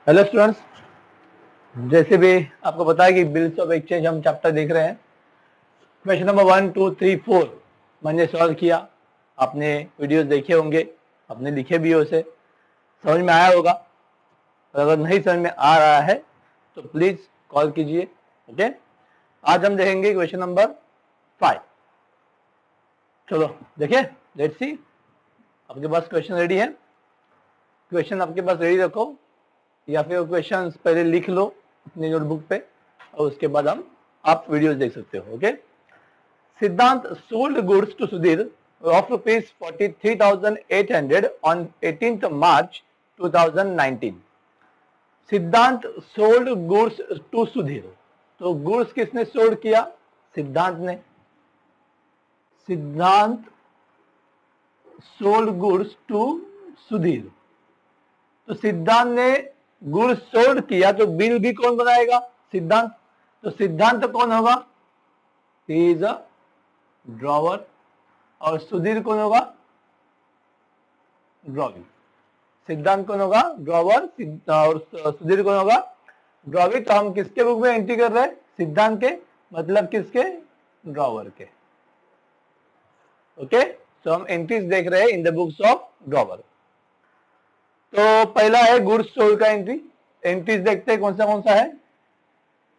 Hello students, जैसे भी आपको पता है कि बिल्स ऑफ एक्सचेंज हम चैप्टर देख रहे हैं। क्वेश्चन नंबर 1, 2, 3, 4 मैंने सॉल्व किया। आपने वीडियोस देखे होंगे, आपने लिखे भी हो, उसे समझ में आया होगा। और अगर नहीं समझ में आ रहा है तो प्लीज कॉल कीजिए। ओके, आज हम देखेंगे क्वेश्चन नंबर 5। चलो देखिए, लेट्स सी। आपके पास क्वेश्चन रेडी है? क्वेश्चन आपके पास रेडी रखो, या फिर क्वेश्चंस पहले लिख लो अपनी नोटबुक पे और उसके बाद आप वीडियोस देख सकते हो। Okay. Siddhant sold goods to Sudhir of ₹43,800 on 18th March 2019। सिद्धांत सोल्ड गुड्स टू सुधीर, तो गुड्स किसने सोल्ड किया? सिद्धांत ने। सिद्धांत सोल्ड गुड्स टू सुधीर, तो सिद्धांत ने गुड्स सोल्ड किया तो बिल भी कौन बनाएगा? सिद्धांत। तो सिद्धांत कौन होगा? He is a drawer. और सुधीर कौन होगा? ड्रॉवी। सिद्धांत कौन होगा? ड्रॉवर। और सुधीर कौन होगा? ड्रॉवी। तो हम किसके बुक में एंट्री कर रहे हैं? सिद्धांत के, मतलब किसके? ड्रॉवर के। ओके, तो हम एंट्रीज देख रहे हैं इन द बुक्स ऑफ ड्रॉवर। तो पहला है गुड्स सोल्ड का एंट्री। एंट्रीज देखते हैं कौन सा है।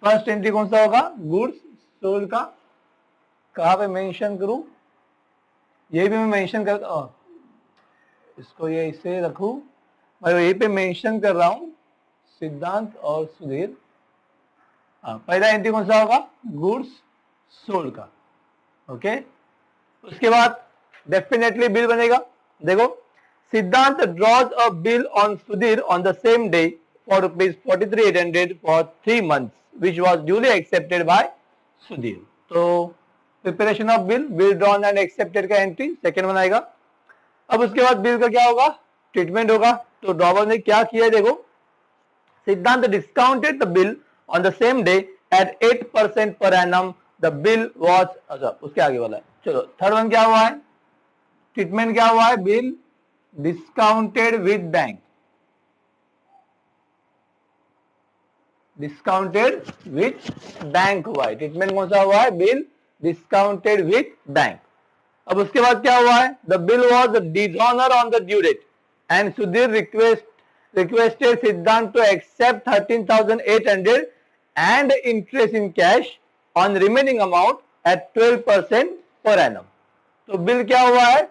फर्स्ट एंट्री कौन सा होगा? गुड्स सोल्ड का। कहां पे मेंशन करूं? ये भी मैं मेंशन कर, इसको ये इसे रखूं, मैं यहीं पे मेंशन कर रहा हूं, सिद्धांत और सुधीर। पहला एंट्री कौन सा होगा? गुड्स सोल्ड का। ओके, उसके बाद डेफिनेटली बिल बनेगा। देखो, Siddhant draws a bill on Sudhir on the same day for ₹43,800 for 3 months which was duly accepted by Sudhir. तो preparation of bill, bill drawn and accepted का एंट्री सेकेंड बनाएगा। अब उसके बाद बिल का क्या होगा? ट्रीटमेंट होगा। तो ड्रॉवर ने क्या किया है, देखो, सिद्धांत discounted the bill on the same day at 8% per annum। The bill was, अच्छा उसके आगे वाला है। चलो थर्ड वन क्या हुआ है? ट्रीटमेंट क्या हुआ है? Bill discounted with bank. Discounted with bank हुआ है। ट्रीटमेंट कौन सा हुआ है? Bill discounted with bank. अब उसके बाद क्या हुआ है? The bill was dishonour on the due date and Sudhir requested Siddhant to accept 13,800 and interest in cash on remaining amount at 12% per annum. तो बिल क्या हुआ है?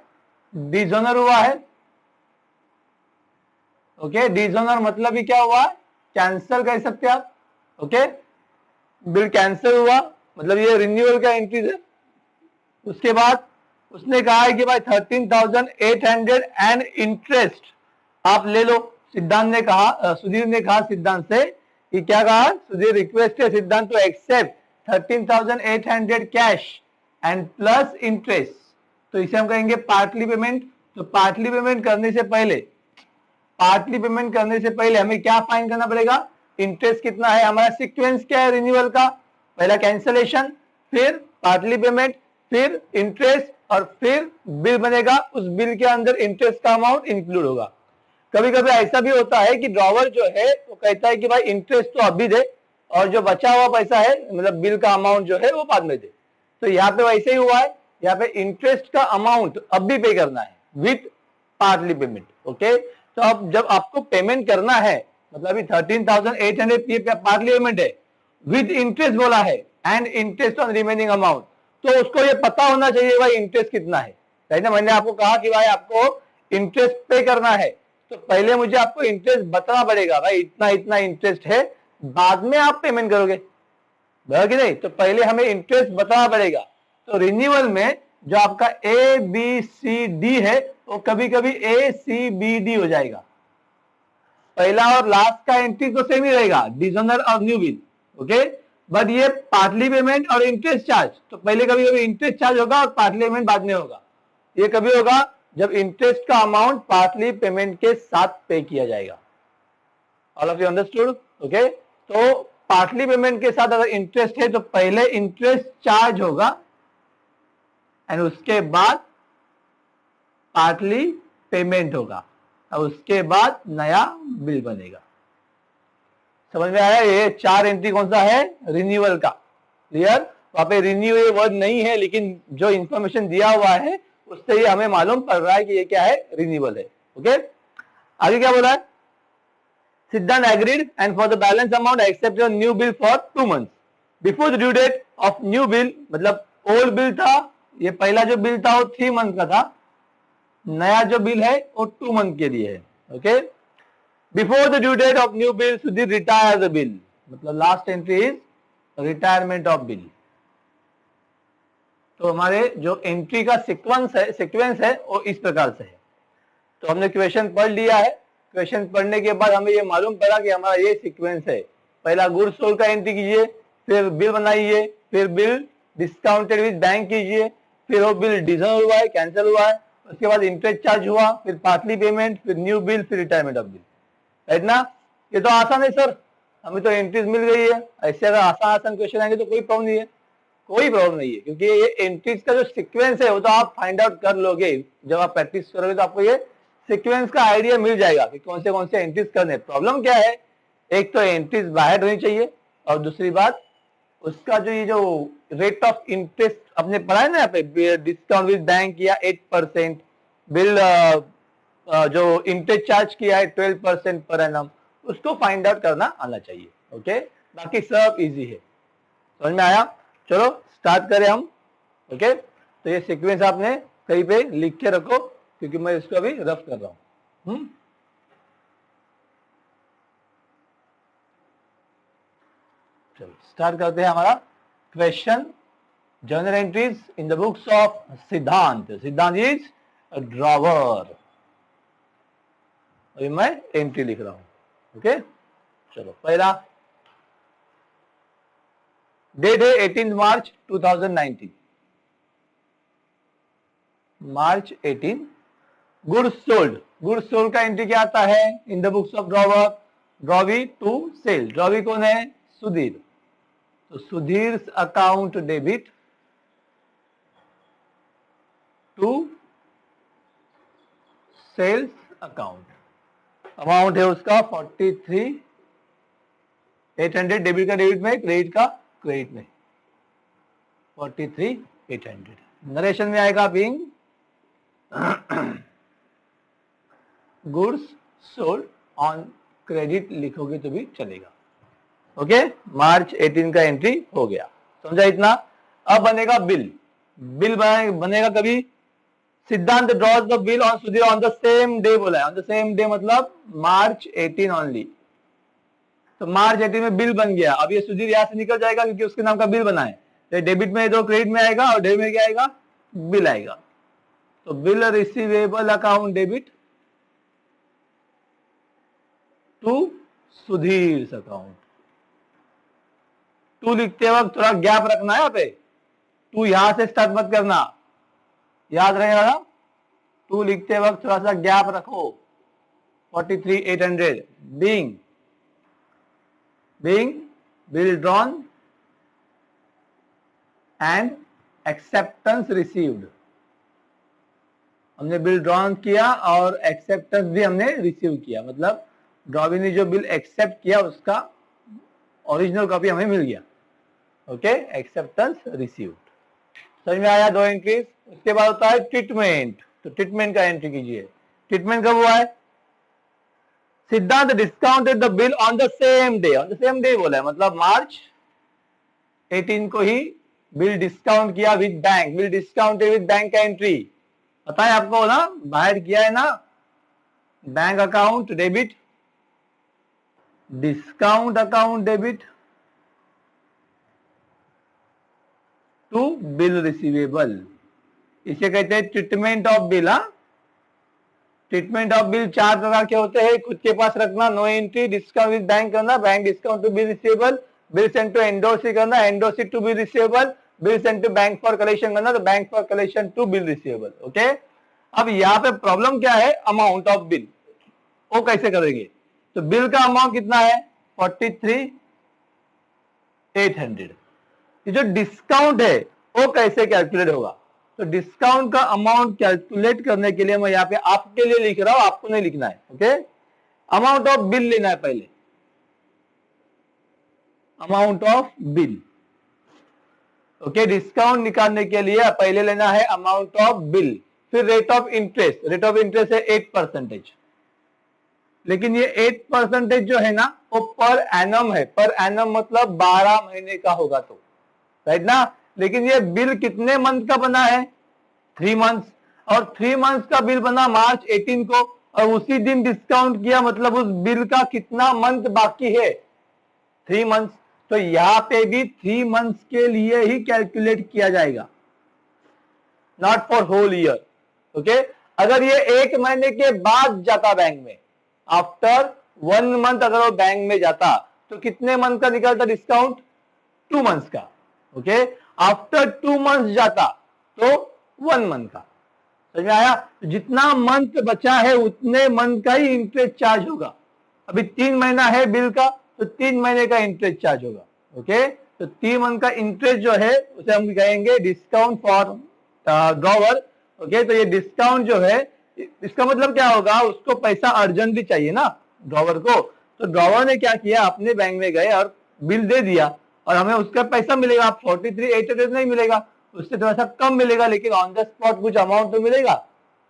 डिसऑनर हुआ है। ओके, डिसऑनर मतलब ही क्या हुआ? कैंसल कह सकते हैं आप। ओके, बिल कैंसिल हुआ, मतलब ये रिन्यूअल का एंट्री है। उसके बाद उसने कहा है कि भाई 13,800 एंड इंटरेस्ट आप ले लो। सिद्धांत ने कहा, सुधीर ने कहा सिद्धांत से कि क्या कहा? सुधीर रिक्वेस्ट है Siddhant to accept 13,800 cash and plus interest. तो इसे हम कहेंगे पार्टली पेमेंट। तो पार्टली पेमेंट करने से पहले हमें क्या फाइंड करना पड़ेगा? इंटरेस्ट कितना है। हमारा सीक्वेंस क्या है रिन्यूअल का? पहला कैंसिलेशन, फिर पार्टली पेमेंट, फिर इंटरेस्ट और फिर बिल बनेगा। उस बिल के अंदर इंटरेस्ट का अमाउंट इंक्लूड होगा। कभी कभी ऐसा भी होता है कि ड्रॉवर जो है वो कहता है कि भाई इंटरेस्ट तो अभी दे और जो बचा हुआ पैसा है, मतलब बिल का अमाउंट जो है वो बाद में दे। तो यहाँ पे वैसे ही हुआ है। यहाँ पे इंटरेस्ट का अमाउंट अभी पे करना है विथ पार्टली पेमेंट। ओके, तो अब जब आपको पेमेंट करना है, मतलब अभी 13,800 पार्टली पेमेंट है, विद इंटरेस्ट बोला है and interest on remaining amount, तो उसको ये पता होना चाहिए भाई इंटरेस्ट कितना है। ना, मैंने आपको कहा कि भाई आपको इंटरेस्ट पे करना है, तो पहले मुझे आपको इंटरेस्ट बताना पड़ेगा, भाई इतना इतना इंटरेस्ट है, बाद में आप पेमेंट करोगे, कि नहीं? तो पहले हमें इंटरेस्ट बताना पड़ेगा। तो रिन्यूअल में जो आपका ए बी सी डी है वो कभी कभी ए सी बी डी हो जाएगा। पहला और लास्ट का एंट्री तो सेम ही रहेगा, डिसऑनर और न्यू बिल। ओके, बट ये पार्टली पेमेंट और इंटरेस्ट चार्ज, तो पहले कभी कभी इंटरेस्ट चार्ज होगा और पार्टली पेमेंट बाद में होगा। ये कभी होगा जब इंटरेस्ट का अमाउंट पार्टली पेमेंट के साथ पे किया जाएगा। All of you understood? Okay, तो पार्टली पेमेंट के साथ अगर इंटरेस्ट है तो पहले इंटरेस्ट चार्ज होगा एंड उसके बाद पार्टली पेमेंट होगा और उसके बाद नया बिल बनेगा। समझ में आया? ये 4 एंट्री कौन सा है? रिन्यूअल का। क्लियर? वहां पे रिन्यू ये वर्ड नहीं है, लेकिन जो इंफॉर्मेशन दिया हुआ है उससे ही हमें मालूम पड़ रहा है कि ये क्या है? रिन्यूअल है। ओके, आगे क्या बोला है? Siddhant agreed and for the balance amount accept your new bill for 2 months before the due date of new bill. मतलब ओल्ड बिल था, ये पहला जो बिल था वो 3 month का था, नया जो बिल है वो 2 month के लिए है। Okay, before the due date of new bill Sudhir retire the bill. मतलब last entry is retirement of bill. तो हमारे जो एंट्री का सीक्वेंस है वो इस प्रकार से है। तो हमने क्वेश्चन पढ़ लिया है। क्वेश्चन पढ़ने के बाद हमें ये मालूम पड़ा कि हमारा ये सीक्वेंस है। पहला गुड्स सोल्ड का एंट्री कीजिए, फिर बिल बनाइए, फिर बिल डिस्काउंटेड विद बैंक कीजिए, फिर वो बिल डिसऑन हुआ है, कैंसिल हुआ है, उसके बाद इंटरेस्ट चार्ज हुआ, फिर पार्टली पेमेंट, फिर न्यू बिल, फिर रिटायरमेंट ऑफ बिल। राइट ना? ये तो आसान है सर, हमें तो एंट्रीज मिल गई है। ऐसे अगर आसान क्वेश्चन आएंगे तो कोई प्रॉब्लम नहीं है, कोई प्रॉब्लम नहीं है, क्योंकि ये एंट्रीज का जो सीक्वेंस है वो तो आप फाइंड आउट कर लोगे। जब आप प्रैक्टिस करोगे तो आपको ये सीक्वेंस का आइडिया मिल जाएगा कि कौन से एंट्रीज करने। प्रॉब्लम क्या है? एक तो एंट्रीज बाहर होनी चाहिए, और दूसरी बात उसका जो ये जो रेट ऑफ इंटरेस्ट अपने पढ़ा है ना यहाँ पे, डिस्काउंट विद बैंक किया 8%, बिल जो इंटरेस्ट चार्ज किया है 12% पर एनम, उसको फाइंड आउट करना आना चाहिए। ओके, बाकी सब इजी है। समझ में आया? चलो स्टार्ट करें हम। ओके, तो ये सीक्वेंस आपने कहीं पे लिख के रखो, क्योंकि मैं इसको अभी रफ कर रहा हूं। चलो स्टार्ट करते हैं हमारा question. Journal entries in the books of सिद्धांत। सिद्धांत इज अ ड्रॉवर। अभी मैं एंट्री लिख रहा हूं। ओके, चलो पहला डेट है 18 March 2019। March 18। Goods sold. Goods sold का एंट्री क्या आता है in the books of drawer? Drawee to sale. Drawee कौन है? सुधीर। तो Sudhir account debit to sales account. Amount है उसका 43,800। डेबिट का डेबिट में, क्रेडिट का क्रेडिट में। 43,800। नरेशन में आएगा being goods sold on credit लिखोगे तो भी चलेगा। ओके, मार्च 18 का एंट्री हो गया। समझा इतना? अब बनेगा बिल। बिल बनेगा कभी? सिद्धांत drawers the bill on Sudhir on the same day बोला है। ऑन द सेम डे मतलब मार्च 18 ओनली। तो मार्च 18 में बिल बन गया। अब ये सुधीर यहां से निकल जाएगा क्योंकि उसके नाम का बिल बना है। तो डेबिट में तो क्रेडिट में आएगा, और डेबिट में क्या आएगा? बिल आएगा। तो bill receivable account debit to Sudhir account. To लिखते वक्त थोड़ा गैप रखना है। यहाँ पे टू यहां से स्टार्ट मत करना, याद रहेगा ना? टू लिखते वक्त थोड़ा सा गैप रखो। 43,800 being bill drawn and acceptance received. हमने बिल ड्रॉन किया और एक्सेप्टेंस भी हमने रिसीव किया। मतलब ड्रॉवी ने जो बिल एक्सेप्ट किया उसका ओरिजिनल कॉपी हमें मिल गया। Okay, acceptance received. समझ में आया? 2 एंट्रीज। उसके बाद होता है ट्रीटमेंट। तो ट्रीटमेंट का एंट्री कीजिए। ट्रीटमेंट कब हुआ है? Siddhant discounted the bill on the same day. On the same day बोला है, मतलब मार्च 18 को ही बिल डिस्काउंट किया with bank. Bill discounted with bank का एंट्री पता है आपको ना? बाहर किया है ना? Bank account debit, discount account debit to bill receivable. इसे कहते हैं treatment of bill. Treatment of bill 4 प्रकार के होते हैं, खुद के पास रखना। No entry, discount with bank करना, bank discount to bill receivable, bill send to endorsee करना, endorsee to bill receivable, bill send to bank for collection करना, तो bank for collection to bill receivable. Okay, अब यहाँ पे problem क्या है? Amount of bill. वो कैसे करेंगे? तो बिल का अमाउंट कितना है? 43,800। ये जो डिस्काउंट है वो कैसे कैलकुलेट होगा? तो डिस्काउंट का अमाउंट कैलकुलेट करने के लिए मैं यहाँ पे आपके लिए लिख रहा हूं, आपको नहीं लिखना है। ओके, अमाउंट ऑफ बिल लेना है पहले। Amount of bill. Okay, discount निकालने के लिए पहले लेना है अमाउंट ऑफ बिल, फिर rate of interest. Rate of interest है 8%, लेकिन ये 8% जो है ना वो पर एनम है। पर एनम मतलब 12 महीने का होगा तो, राइट ना। लेकिन ये बिल कितने मंथ का बना है? 3 मंथ्स, और 3 मंथ्स का बिल बना मार्च 18 को, और उसी दिन डिस्काउंट किया, मतलब उस बिल का कितना मंथ बाकी है? 3 मंथ्स। तो यहां पे भी 3 मंथ्स के लिए ही कैलकुलेट किया जाएगा, not for whole year. Okay, अगर ये 1 महीने के बाद जाता बैंक में, आफ्टर 1 मंथ अगर वो बैंक में जाता, तो कितने मंथ का निकलता डिस्काउंट? 2 मंथ्स का। ओके, आफ्टर 2 मंथ्स जाता तो 1 मंथ का। समझ में आया? जितना मंथ बचा है उतने मंथ का ही इंटरेस्ट चार्ज होगा। अभी 3 महीना है बिल का, तो 3 महीने का इंटरेस्ट चार्ज होगा। ओके, तो 3 मंथ का इंटरेस्ट जो है उसे हम कहेंगे डिस्काउंट फॉर ड्रॉवर। ओके, तो ये डिस्काउंट जो है, इसका मतलब क्या होगा? उसको पैसा अर्जेंटली चाहिए ना ड्रॉवर को, तो ड्रॉवर ने क्या किया, अपने बैंक में गए और बिल दे दिया, और हमें उसका पैसा मिलेगा। 43,800 नहीं मिलेगा, उससे थोड़ा सा कम मिलेगा, लेकिन ऑन द स्पॉट कुछ अमाउंट तो मिलेगा,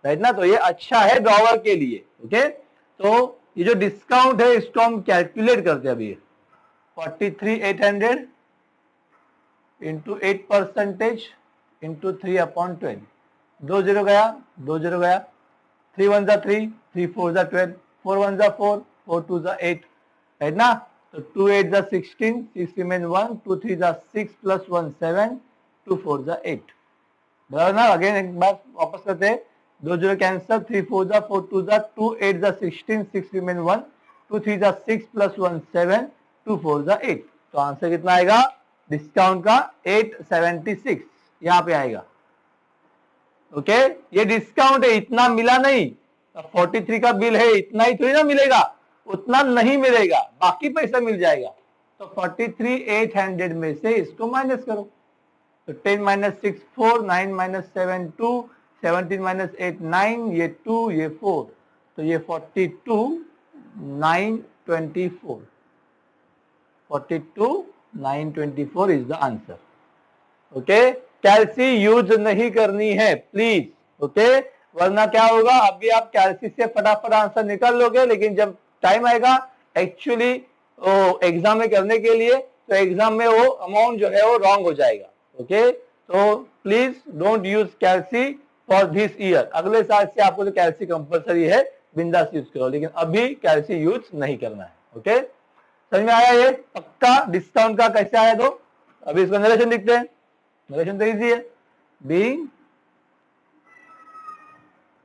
राइट ना। तो ये अच्छा है ड्रॉवर के लिए। ओके, तो ये जो डिस्काउंट है इसको हम कैलकुलेट करते हैं अभी। 43,800 इंटू 8% इंटू 3/12, 2 जीरो गया, 2 जीरो गया, 3 1 जा 3, 3 4 जा 12, 4 1 जा 4, 4 2 जा 8, राइट ना। तो 2 8 जा 16, 6 रिमेन 1, 2 3 जा 6 प्लस 1 7, 2 4 जा 8, बराबर ना। अगेन एक बार वापस करते हैं, 2 जीरो कैंसिल, 3 4 जा 4 2 जा 2 8 जा 16, 6 रिमेन 1, 2 3 जा 6 प्लस 1 7, 2 4 जा 8। तो आंसर कितना आएगा डिस्काउंट का? 876 यहां पे आएगा। ओके, ये डिस्काउंट है, इतना मिला नहीं। 43 का बिल है, इतना ही थोड़ी ना मिलेगा, उतना नहीं मिलेगा, बाकी पैसा मिल जाएगा। तो 43,800 में से इसको माइनस करो, तो 10 माइनस 6 4, 9 माइनस 7 2, 17 माइनस 8 9, ये 2 ये 4, तो ये 42,924, 42,924 is the answer. Okay, calci use नहीं करनी है प्लीज। ओके, वरना क्या होगा, अभी आप कैल्सी से फटाफट आंसर निकाल लोगे, लेकिन जब टाइम आएगा एक्चुअली एग्जाम में करने के लिए, तो एग्जाम में वो अमाउंट जो है वो रॉन्ग हो जाएगा। ओके, तो please don't use calci for this year. अगले साल से आपको तो कैल्सी कंपलसरी है, बिंदास यूज करो, लेकिन अभी कैल्सी यूज नहीं करना है। ओके, समझ में आया? ये पक्का डिस्काउंट का कैसे आया? तो अभी इसका नरेशन दिखते हैं। नरेशन तो इजी है, being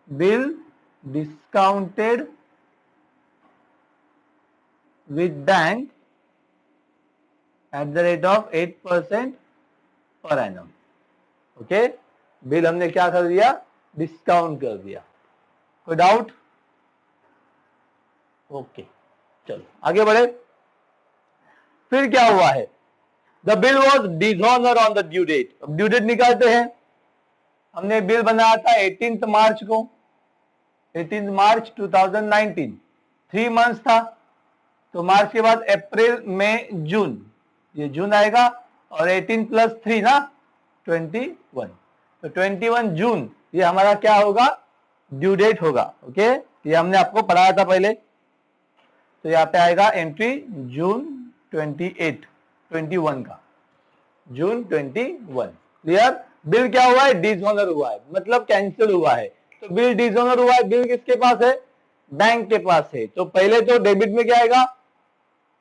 bill discounted with bank at the rate of 8% per annum. Okay, bill हमने क्या कर दिया? डिस्काउंट कर दिया। कोई डाउट? ओके, चलो आगे बढ़े। फिर क्या हुआ है? The bill was dishonour on the due date. अब ड्यू डेट निकालते हैं। हमने बिल बनाया था 18 मार्च को, 18 मार्च 2019, 3 मंथ्स था, तो मार्च के बाद अप्रैल मई जून, ये जून आएगा, और 18 प्लस 3 ना 21, तो 21 जून ये हमारा क्या होगा? ड्यू डेट होगा। ओके, ये हमने आपको पढ़ाया था पहले, तो यहाँ पे आएगा एंट्री जून 21 का, जून 21। क्लियर? बिल क्या हुआ है? डिसऑनर हुआ है, मतलब कैंसिल हुआ है। तो बिल डिसऑनर हुआ है, बिल किसके पास है? बैंक के पास है। तो पहले तो डेबिट में क्या आएगा?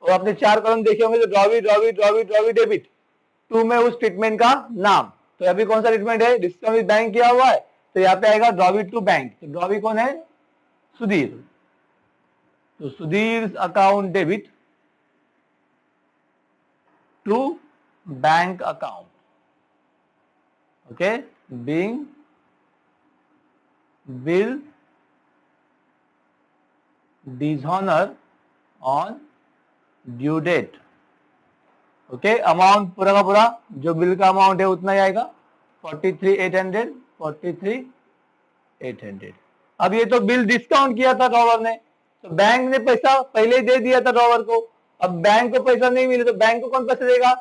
और आपने 4 कॉलम देखे होंगे, तो drawee drawee drawee drawee debit, 2 में उस ट्रीटमेंट का नाम। तो अभी कौन सा ट्रीटमेंट है? डिस्काउंट विद बैंक किया हुआ है, तो यहाँ पे आएगा ड्रॉवी टू बैंक। तो ड्रॉवी कौन है? सुधीर। तो Sudhir account debit to bank account. Okay, being bill dishonour on due date. Okay, amount पूरा का पूरा जो बिल का अमाउंट है उतना ही आएगा, 43,800, 43,800। अब ये तो बिल डिस्काउंट किया था ड्रॉवर ने, तो बैंक ने पैसा पहले ही दे दिया था ड्रॉवर को, अब बैंक को पैसा नहीं मिले तो बैंक को कौन पैसे देगा?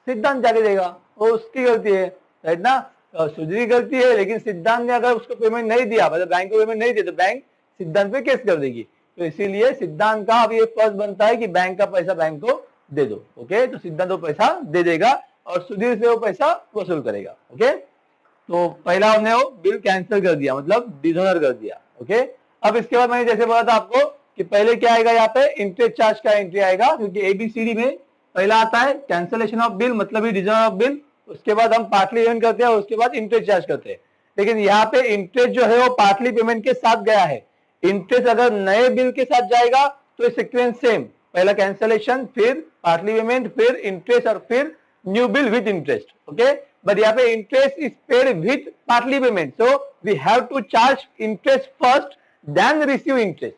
सिद्धांत जाके देगा, वो उसकी गलती है, राइट ना? सुधीर की गलती है, लेकिन सिद्धांत ने अगर उसको पेमेंट नहीं दिया, मतलब बैंक को पेमेंट नहीं दिया, तो बैंक सिद्धांत पे केस कर देगी। तो इसीलिए सिद्धांत का अब ये फर्ज बनता है कि बैंक का पैसा बैंक को दे दो। ओके, तो सिद्धांत वो पैसा दे देगा और सुधीर से वो पैसा वसूल करेगा। ओके, तो पहला हमने वो बिल कैंसिल कर दिया, मतलब डिसऑनर कर दिया। ओके, अब इसके बाद मैंने जैसे बोला था आपको कि पहले क्या आएगा, यहाँ पे इंटरेस्ट चार्ज का एंट्री आएगा, क्योंकि एबीसीडी में पहला आता है कैंसिलेशन ऑफ बिल, मतलब ही डिसऑनर ऑफ बिल, उसके बाद हम पार्टली पेमेंट करते हैं और उसके बाद इंटरेस्ट चार्ज करते हैं। लेकिन यहाँ पे इंटरेस्ट जो है वो पार्टली पेमेंट के साथ गया है। इंटरेस्ट अगर नए बिल के साथ जाएगा तो सीक्वेंस सेम, पहला कैंसिलेशन, फिर पार्टली पेमेंट, फिर इंटरेस्ट और फिर new bill with interest. Okay, but यहाँ पे interest is paid with partly payment, so we have to charge interest first then receive interest.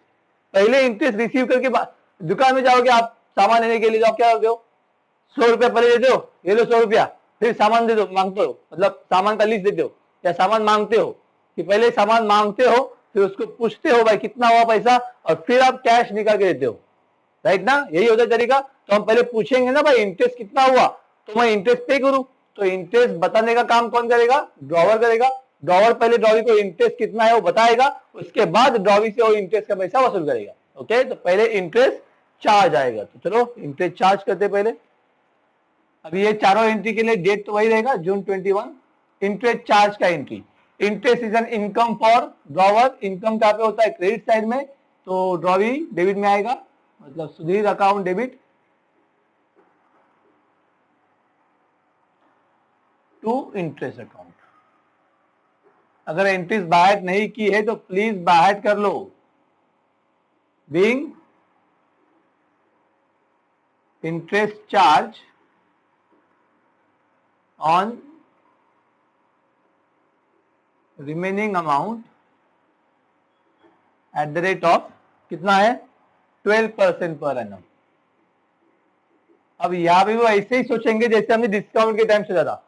पहले इंटरेस्ट रिसीव करके दुकान में जाओगे आप सामान लेने के लिए, जाओ क्या करते हो, 100 रुपया पहले देते हो, ये लो 100 रुपया, फिर सामान दे दो, मांगते हो, मतलब सामान का लिस्ट देते हो या सामान मांगते हो, कि पहले सामान मांगते हो, फिर उसको पूछते हो भाई कितना हुआ पैसा, और फिर आप कैश निकाल के देते हो, राइट ना? यही होता है तरीका। तो हम पहले पूछेंगे ना भाई इंटरेस्ट कितना हुआ, तो मैं इंटरेस्ट पे करूं, तो इंटरेस्ट बताने का काम कौन करेगा? ड्रॉवर करेगा। ड्रॉवर पहले ड्रॉवी को इंटरेस्ट कितना है वो बताएगा, उसके बाद ड्रॉवी से वो इंटरेस्ट का पैसा वसूल करेगा। ओके, तो पहले इंटरेस्ट चार्ज आएगा, तो चलो इंटरेस्ट चार्ज करते पहले। अभी ये चारों एंट्री के लिए डेट तो वही रहेगा, जून 21। इंटरेस्ट चार्ज का entry, interest is an income for drawer, income कहाँ पे होता है? क्रेडिट साइड में, तो ड्रॉवी डेबिट में आएगा, मतलब Sudhir account debit to interest account. अगर एंट्रीज बाहर नहीं की है तो प्लीज बाहर कर लो। Being interest charge on remaining amount at the rate of कितना है? 12% पर एनम। अब यहां भी वो ऐसे ही सोचेंगे जैसे हमने डिस्काउंट के टाइम सोचा था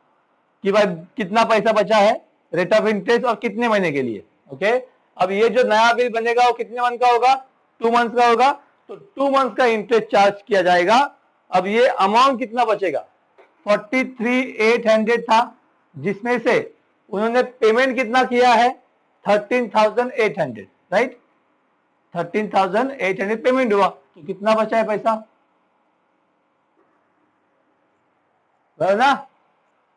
कि भाई कितना पैसा बचा है रेट ऑफ इंटरेस्ट और कितने महीने के लिए। ओके, अब ये जो नया बिल बनेगा वो कितने मंथ का होगा? 2 मंथ का होगा, तो 2 मंथ का इंटरेस्ट चार्ज किया जाएगा। अब ये अमाउंट कितना बचेगा? 43,800 था, जिसमें से उन्होंने पेमेंट कितना किया है? 13,800, राइट? 13,800 पेमेंट हुआ, तो कितना बचा है पैसा? ना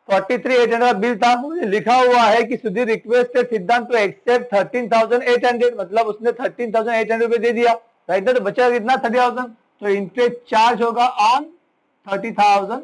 43,800 बिल था, लिखा हुआ है कि Sudhir requested Siddhant to accept 13,800, मतलब उसने 13,800 रुपए दे दिया, राइट ना? तो बचा कितना? 30,000, तो इंटरेस्ट चार्ज होगा ऑन 30,000